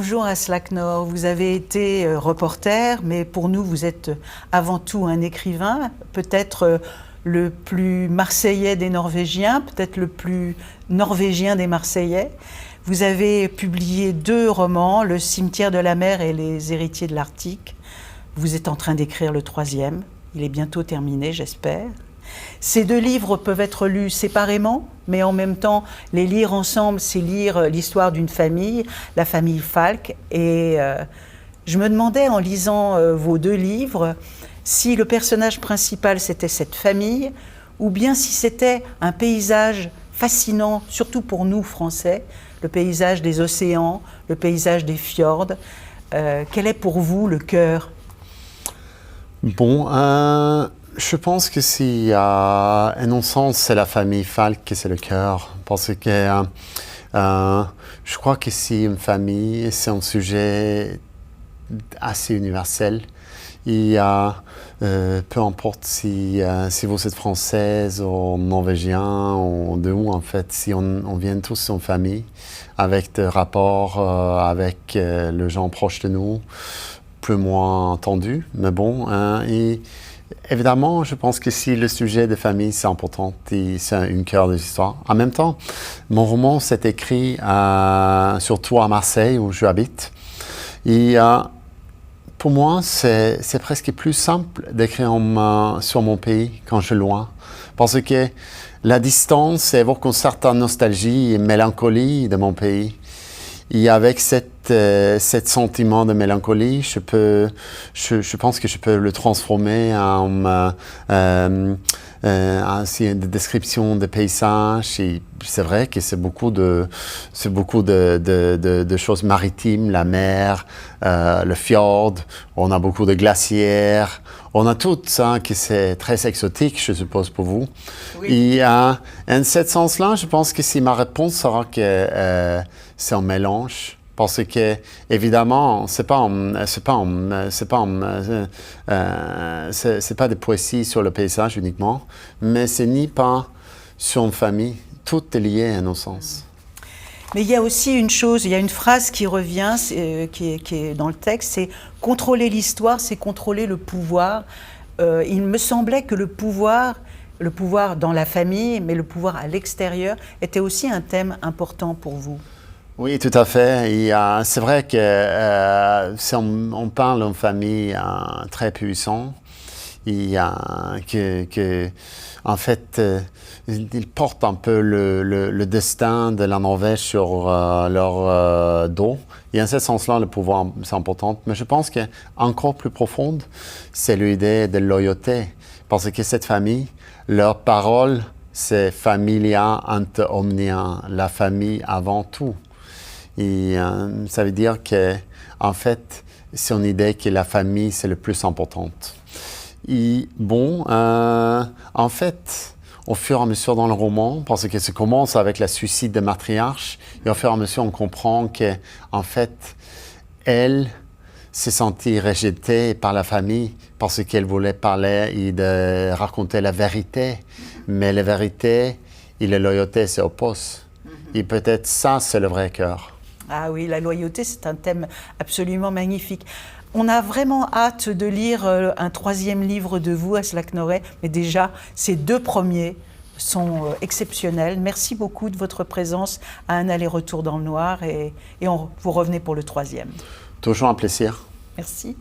Bonjour Aslak Nor, vous avez été reporter, mais pour nous vous êtes avant tout un écrivain, peut-être le plus marseillais des Norvégiens, peut-être le plus norvégien des Marseillais. Vous avez publié 2 romans, Le cimetière de la mer et Les héritiers de l'Arctique. Vous êtes en train d'écrire le 3e, il est bientôt terminé j'espère. Ces 2 livres peuvent être lus séparément, mais en même temps, les lire ensemble, c'est lire l'histoire d'une famille, la famille Falk. Et je me demandais, en lisant vos 2 livres, si le personnage principal, c'était cette famille, ou bien si c'était un paysage fascinant, surtout pour nous, Français, le paysage des océans, le paysage des fjords. Quel est pour vous le cœur ? Bon, je pense que s'il y a un non-sens, c'est la famille Falk qui c'est le cœur. Parce que je crois que si une famille, c'est un sujet assez universel. Il y a, peu importe si vous êtes française ou norvégien ou de où en fait, si on vient tous en famille, avec des rapports avec les gens proches de nous, plus ou moins entendus, mais bon, et évidemment, je pense que si le sujet de famille, c'est important, c'est une cœur de l'histoire. En même temps, mon roman s'est écrit surtout à Marseille, où je habite. Et pour moi, c'est presque plus simple d'écrire sur mon pays quand je suis loin. Parce que la distance évoque une certaine nostalgie et mélancolie de mon pays. Et avec cet sentiment de mélancolie, je pense que je peux le transformer en une description de paysages. Et c'est vrai que c'est beaucoup de choses maritimes, la mer, le fjord, on a beaucoup de glacières, on a tout ça qui c'est très exotique, je suppose, pour vous. Oui. Et en ce sens-là, je pense que si ma réponse sera que c'est un mélange. Parce que évidemment, c'est pas des poésies sur le paysage uniquement, mais c'est ni pas sur une famille. Tout est lié à nos sens. Mais il y a aussi une chose, il y a une phrase qui revient, qui est dans le texte, c'est « contrôler l'histoire, c'est contrôler le pouvoir ». Il me semblait que le pouvoir dans la famille, mais le pouvoir à l'extérieur, était aussi un thème important pour vous. Oui, tout à fait. C'est vrai que si on parle d'une famille très puissante, en fait, ils portent un peu le destin de la Norvège sur leur dos. Et en ce sens-là, le pouvoir, c'est important. Mais je pense qu'encore plus profonde, c'est l'idée de loyauté. Parce que cette famille, leur parole, c'est familia ante omnia, la famille avant tout. Et ça veut dire que, en fait, c'est une idée que la famille, c'est le plus important. Et bon, en fait, au fur et à mesure dans le roman, parce que ça commence avec le suicide de matriarche, et au fur et à mesure, on comprend que, en fait, elle s'est sentie rejetée par la famille parce qu'elle voulait parler et de raconter la vérité. Mais la vérité et la loyauté s'opposent. Et peut-être ça, c'est le vrai cœur. Ah oui, la loyauté, c'est un thème absolument magnifique. On a vraiment hâte de lire un 3e livre de vous, Aslak Nor, mais déjà, ces 2 premiers sont exceptionnels. Merci beaucoup de votre présence à Un aller-retour dans le noir et vous revenez pour le 3e. Toujours un plaisir. Merci.